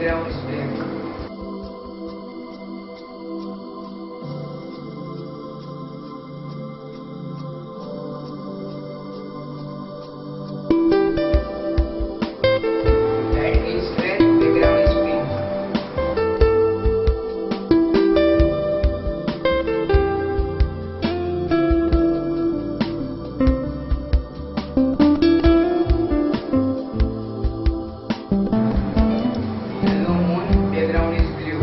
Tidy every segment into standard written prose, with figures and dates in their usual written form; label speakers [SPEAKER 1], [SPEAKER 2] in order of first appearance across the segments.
[SPEAKER 1] background is black. Light is red, background is pink. Yellow moon, background is blue.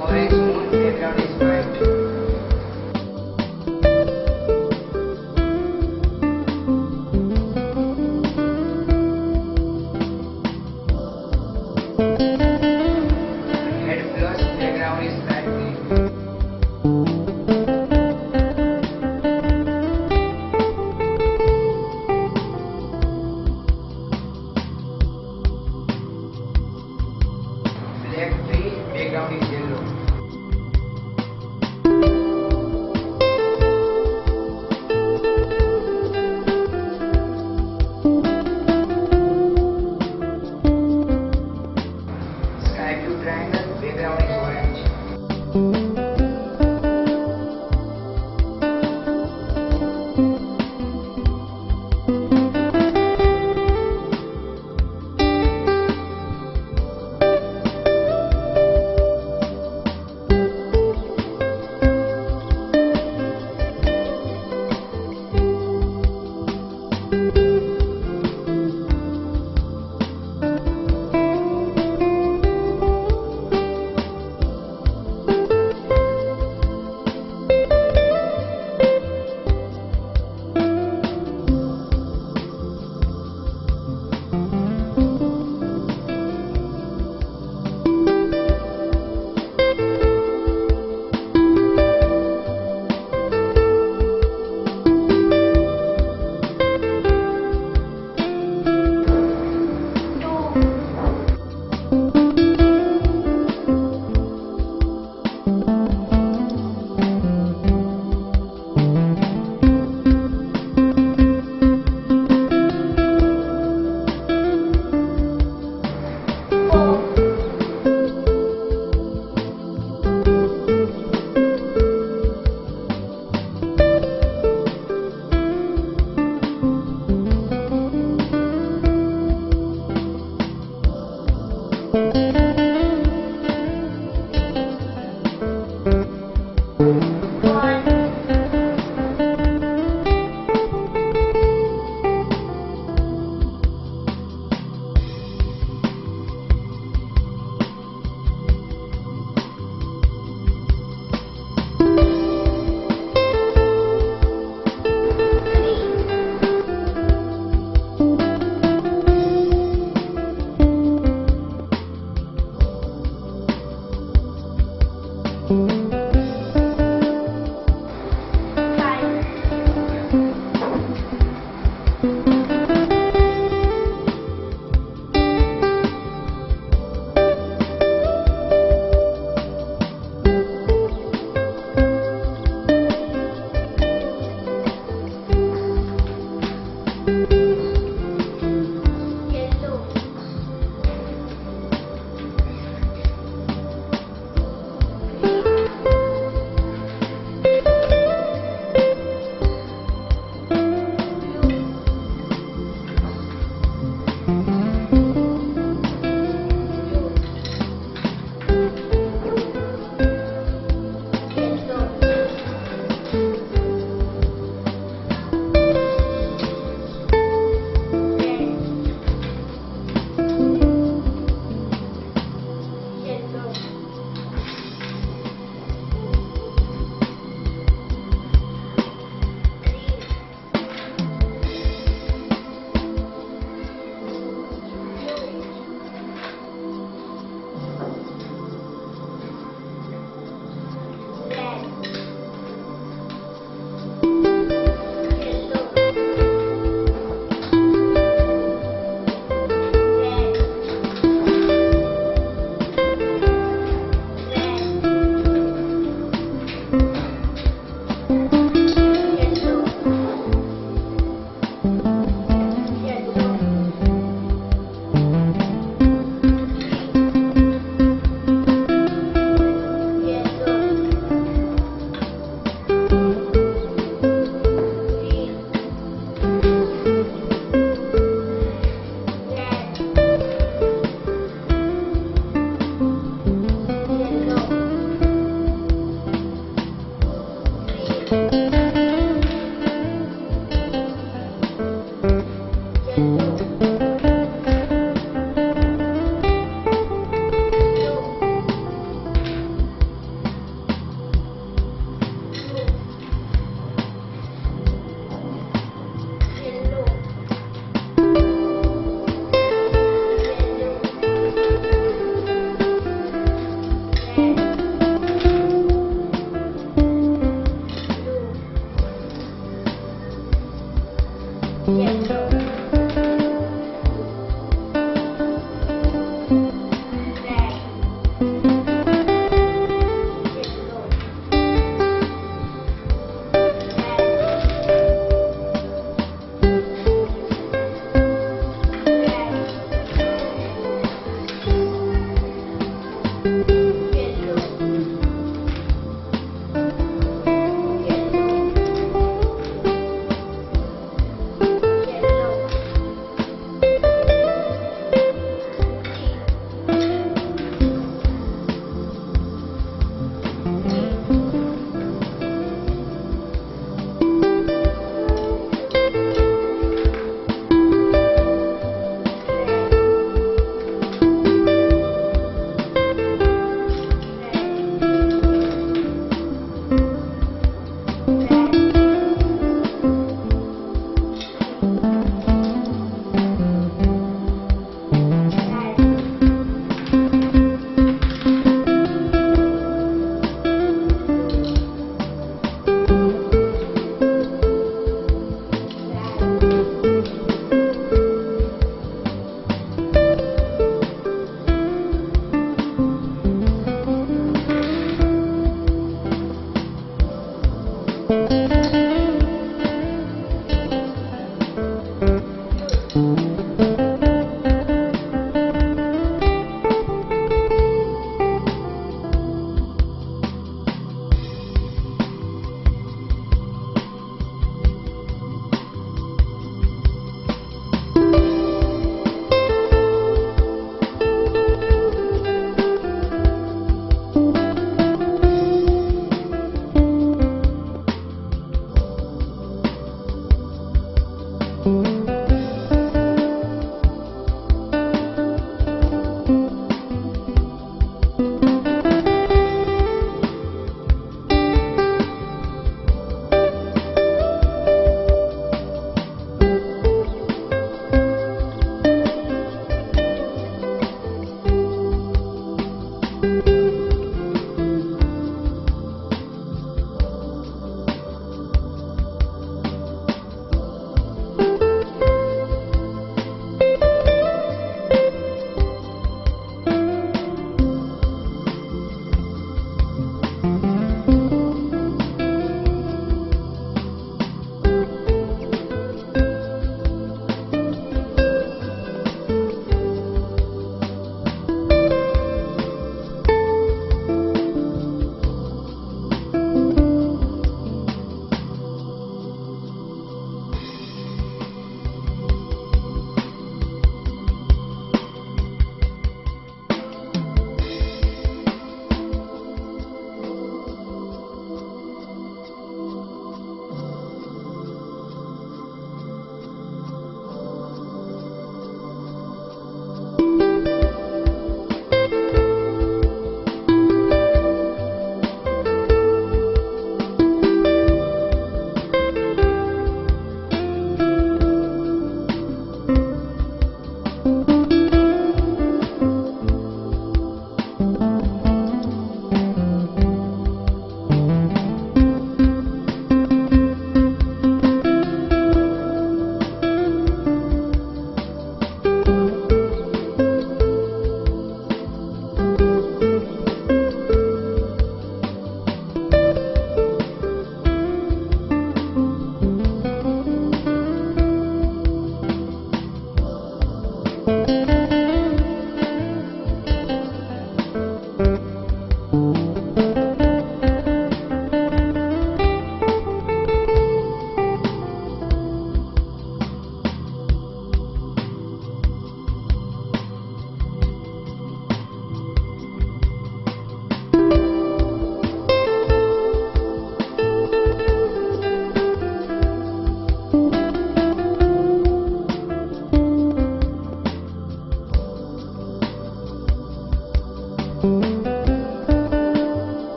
[SPEAKER 1] Orange moon, background is white. Red plus, background is light green. Black 3, background is yellow. Sky blue triangle, background is orange.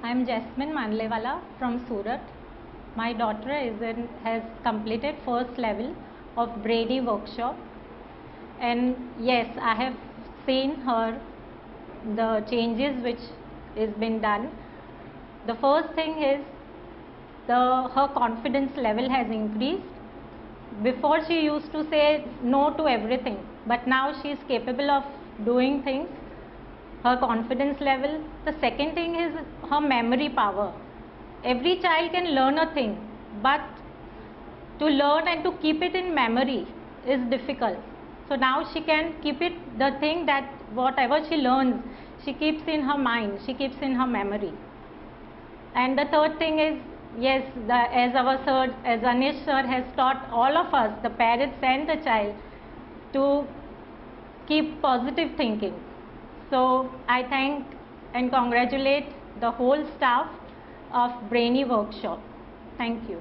[SPEAKER 2] I am Jasmine Manlewala from Surat. My daughter has completed first level of Brainy workshop, and yes, I have seen the changes which is been done. The first thing is her confidence level has increased. Before she used to say no to everything, but now she is capable of doing things. Her confidence level. The second thing is her memory power. Every child can learn a thing, but to learn and to keep it in memory is difficult. So now she can keep it, the thing that whatever she learns, she keeps in her mind, she keeps in her memory. And the third thing is, yes, as our sir, as Anish sir has taught all of us, the parents and the child, to keep positive thinking. So I thank and congratulate the whole staff of Brainy Workshop. Thank you.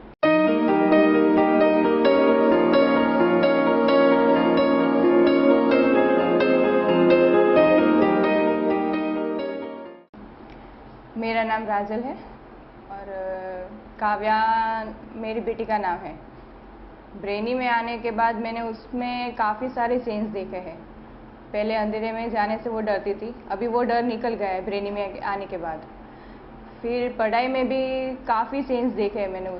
[SPEAKER 3] मेरा नाम राजल है और काव्या मेरी बेटी का नाम है। Brainy में आने के बाद मैंने उसमें काफ़ी सारे चेंज देखे हैं। पहले अंधेरे में जाने से वो डरती थी, अभी वो डर निकल गया है ब्रेनी में आने के बाद। फिर पढ़ाई में भी काफ़ी चेंज देखे हैं मैंने।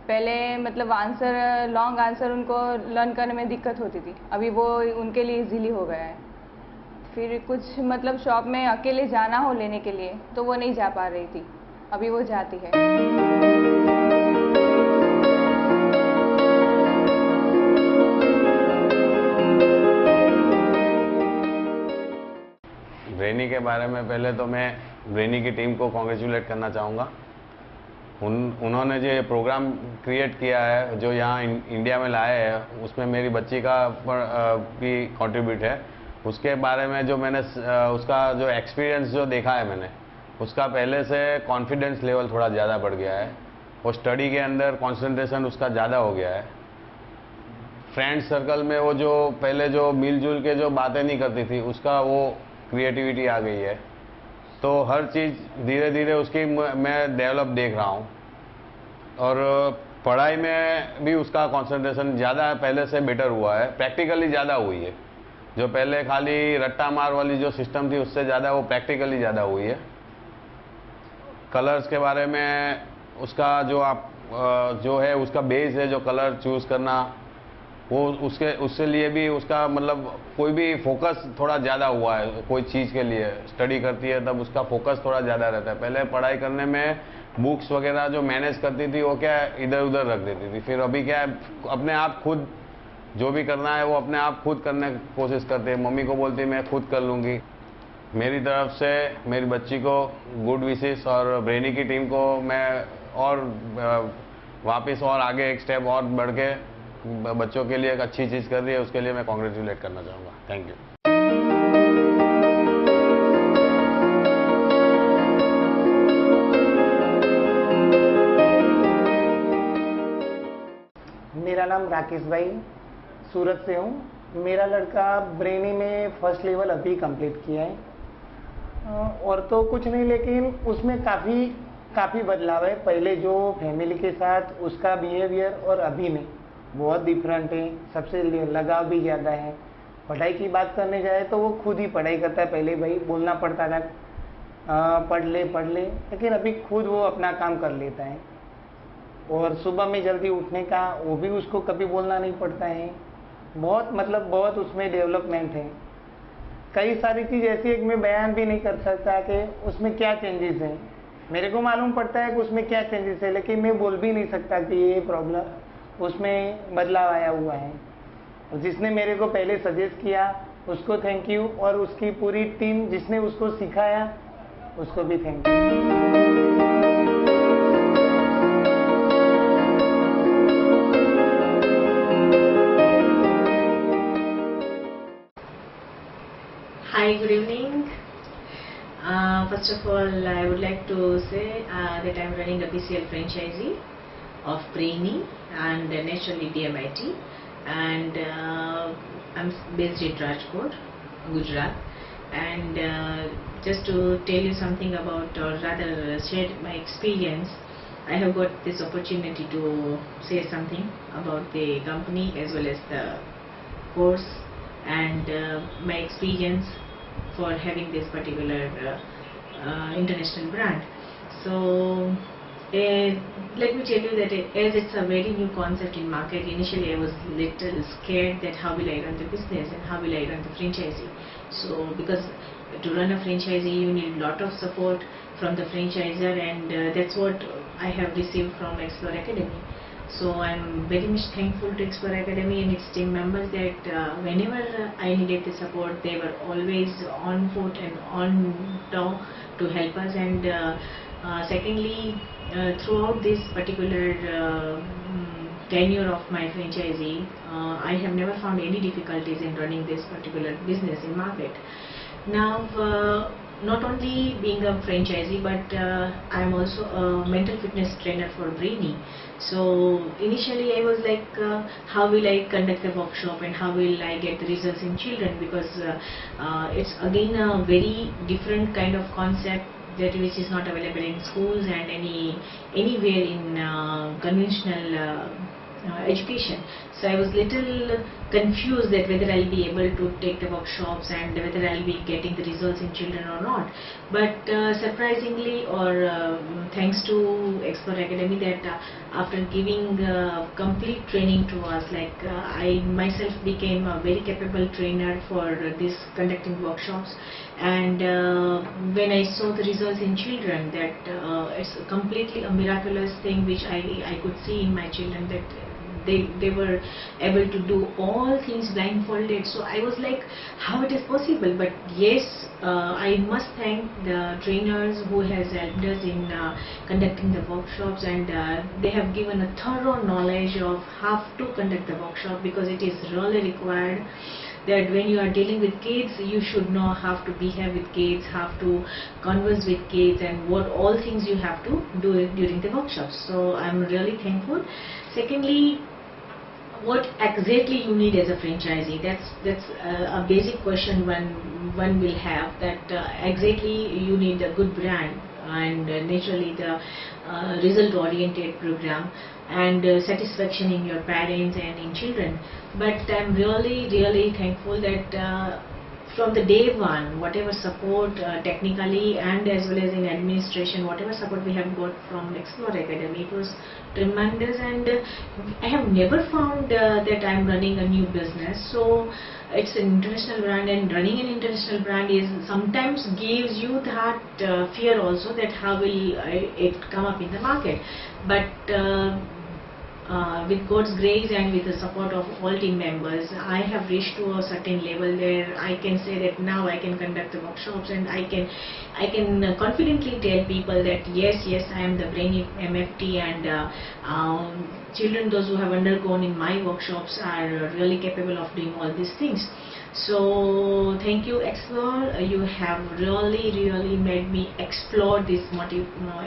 [SPEAKER 3] पहले मतलब आंसर, लॉन्ग आंसर उनको लर्न करने में दिक्कत होती थी, अभी वो उनके लिए इजीली हो गया है। फिर कुछ मतलब शॉप में अकेले जाना हो लेने के लिए तो वो नहीं जा पा रही थी, अभी वो जाती है।
[SPEAKER 4] ब्रेनी के बारे में पहले तो मैं ब्रेनी की टीम को कॉन्ग्रेचुलेट करना चाहूँगा। उन्होंने जो प्रोग्राम क्रिएट किया है, जो यहाँ इंडिया में लाए हैं, उसमें मेरी बच्ची का भी कंट्रीब्यूट है। उसके बारे में जो मैंने उसका जो एक्सपीरियंस जो देखा है मैंने, उसका पहले से कॉन्फिडेंस लेवल थोड़ा ज़्यादा बढ़ गया है और स्टडी के अंदर कंसंट्रेशन उसका ज़्यादा हो गया है। फ्रेंड सर्कल में वो जो पहले जो मिलजुल के जो बातें नहीं करती थी, उसका वो क्रिएटिविटी आ गई है। तो हर चीज़ धीरे धीरे उसकी मैं डेवलप देख रहा हूँ और पढ़ाई में भी उसका कंसंट्रेशन ज़्यादा पहले से बेटर हुआ है, प्रैक्टिकली ज़्यादा हुई है। जो पहले खाली रट्टा मार वाली जो सिस्टम थी, उससे ज़्यादा वो प्रैक्टिकली ज़्यादा हुई है। कलर्स के बारे में उसका जो है उसका बेस है, जो कलर चूज़ करना, वो उसके लिए भी उसका मतलब कोई भी फोकस थोड़ा ज़्यादा हुआ है। कोई चीज़ के लिए स्टडी करती है तब उसका फोकस थोड़ा ज़्यादा रहता है। पहले पढ़ाई करने में बुक्स वगैरह जो मैनेज करती थी वो क्या इधर उधर रख देती थी। फिर अभी क्या है, अपने आप खुद जो भी करना है वो अपने आप खुद करने की कोशिश करते हैं। मम्मी को बोलती है मैं खुद कर लूँगी। मेरी तरफ से मेरी बच्ची को गुड विशेस और ब्रेनी की टीम को मैं और वापस और आगे एक स्टेप और बढ़ के बच्चों के लिए एक अच्छी चीज़ कर रही है, उसके लिए मैं कॉन्ग्रेचुलेट करना चाहूँगा। Thank you.
[SPEAKER 5] मेरा नाम राकेश भाई, सूरत से हूँ। मेरा लड़का ब्रेनी में फर्स्ट लेवल अभी कंप्लीट किया है और तो कुछ नहीं, लेकिन उसमें काफ़ी बदलाव है। पहले जो फैमिली के साथ उसका बिहेवियर और अभी में बहुत डिफरेंट है। सबसे लगाव भी ज़्यादा है। पढ़ाई की बात करने जाए तो वो खुद ही पढ़ाई करता है। पहले भाई बोलना पड़ता था पढ़ ले, लेकिन अभी खुद वो अपना काम कर लेता है। और सुबह में जल्दी उठने का वो भी उसको कभी बोलना नहीं पड़ता है। बहुत उसमें डेवलपमेंट है। कई सारी चीज़ ऐसी है कि मैं बयान भी नहीं कर सकता कि उसमें क्या चेंजेस हैं। मेरे को मालूम पड़ता है कि उसमें क्या चेंजेस है, लेकिन मैं बोल भी नहीं सकता कि ये प्रॉब्लम उसमें बदलाव आया हुआ है। और जिसने मेरे को पहले सजेस्ट किया उसको थैंक यू, और उसकी पूरी टीम जिसने उसको सिखाया उसको भी thank you.
[SPEAKER 6] Hi, good evening. First of all, I would like to say that I am running a BCL franchisee of Brainy and naturally DMIT, and I'm based in Rajkot, Gujarat. And just to tell you something about, or rather share my experience, I have got this opportunity to say something about the company as well as the course and my experience for having this particular international brand. So let me tell you that as it's a very new concept in market, initially I was little scared that how will I run the business and how will I run the franchisee. So because to run a franchisee you need a lot of support from the franchisor, and that's what I have received from Explore Academy. So I'm very much thankful to Explore Academy and its team members that whenever I needed the support, they were always on foot and on top to help us. And secondly, throughout this particular tenure of my franchisee, I have never found any difficulties in running this particular business in market. Now, not only being a franchisee, but I am also a mental fitness trainer for Brainy. So initially I was like, how will I conduct a workshop and how will I get the results in children, because it's again a very different kind of concept that which is not available in schools and anywhere in conventional education. So I was little confused that whether I'll be able to take the workshops and whether I'll be getting the results in children or not. But surprisingly, or thanks to Explore Academy, that after giving complete training to us, like I myself became a very capable trainer for this conducting workshops. And when I saw the results in children, that it's completely a miraculous thing which I could see in my children, that they were able to do all things blindfolded. So I was like, how it is possible? But yes, I must thank the trainers who has helped us in conducting the workshops, and they have given a thorough knowledge of how to conduct the workshop, because it is really required that when you are dealing with kids, you should know how to behave with kids, how to converse with kids, and what all things you have to do during the workshops. So I'm really thankful. Secondly, what exactly you need as a franchisee? That's a basic question one will have. That exactly you need a good brand, and naturally the result-oriented program, and satisfaction in your parents and in children. But I'm really thankful that from the day one, whatever support technically and as well as in administration, whatever support we have got from Explore Academy, it was tremendous. And I have never found that I'm running a new business. So it's an international brand, and running an international brand is sometimes gives you that fear also, that how will it come up in the market. But with God's grace and with the support of all team members, I have reached to a certain level where I can say that now I can conduct the workshops, and I can confidently tell people that yes, I am the Brainy MFT, and children, those who have undergone in my workshops, are really capable of doing all these things. So thank you, Explore. You have really made me explore this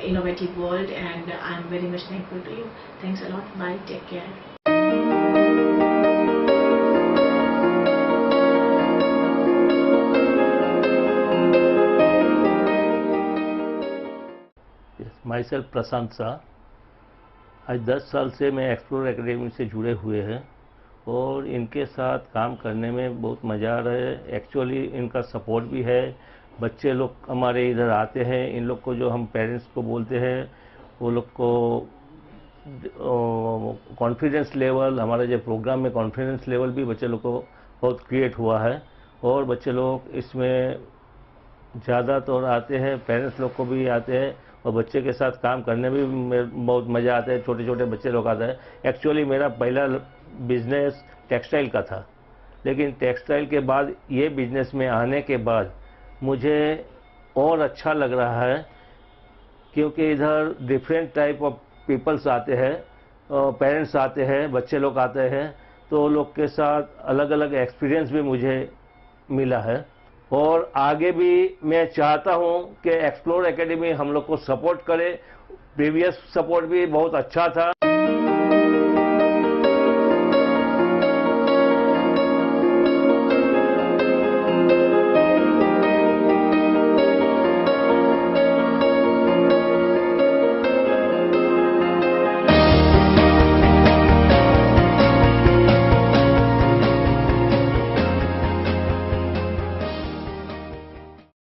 [SPEAKER 6] innovative world, and I'm very much thankful to you. Thanks a lot. Bye. Take care.
[SPEAKER 7] Yes, myself प्रशांत शाह। आज 10 साल से मैं explore academy से जुड़े हुए हैं और इनके साथ काम करने में बहुत मज़ा आ रहा है। एक्चुअली इनका सपोर्ट भी है। बच्चे लोग हमारे इधर आते हैं, इन लोग को जो हम पेरेंट्स को बोलते हैं, वो लोग को कॉन्फिडेंस लेवल, हमारे जो प्रोग्राम में कॉन्फिडेंस लेवल भी बच्चे लोग को बहुत क्रिएट हुआ है, और बच्चे लोग इसमें ज़्यादातर आते हैं, पेरेंट्स लोग को भी आते हैं, और बच्चे के साथ काम करने में बहुत मज़ा आता है। छोटे छोटे बच्चे लोग आते हैं। एक्चुअली मेरा पहला बिजनेस टेक्सटाइल का था, लेकिन टेक्सटाइल के बाद ये बिजनेस में आने के बाद मुझे और अच्छा लग रहा है, क्योंकि इधर डिफरेंट टाइप ऑफ पीपल्स आते हैं, पेरेंट्स आते हैं, बच्चे लोग आते हैं, तो लोग के साथ अलग अलग एक्सपीरियंस भी मुझे मिला है। और आगे भी मैं चाहता हूं कि एक्सप्लोर एकेडमी हम लोग को सपोर्ट करे। प्रीवियस सपोर्ट भी बहुत अच्छा था।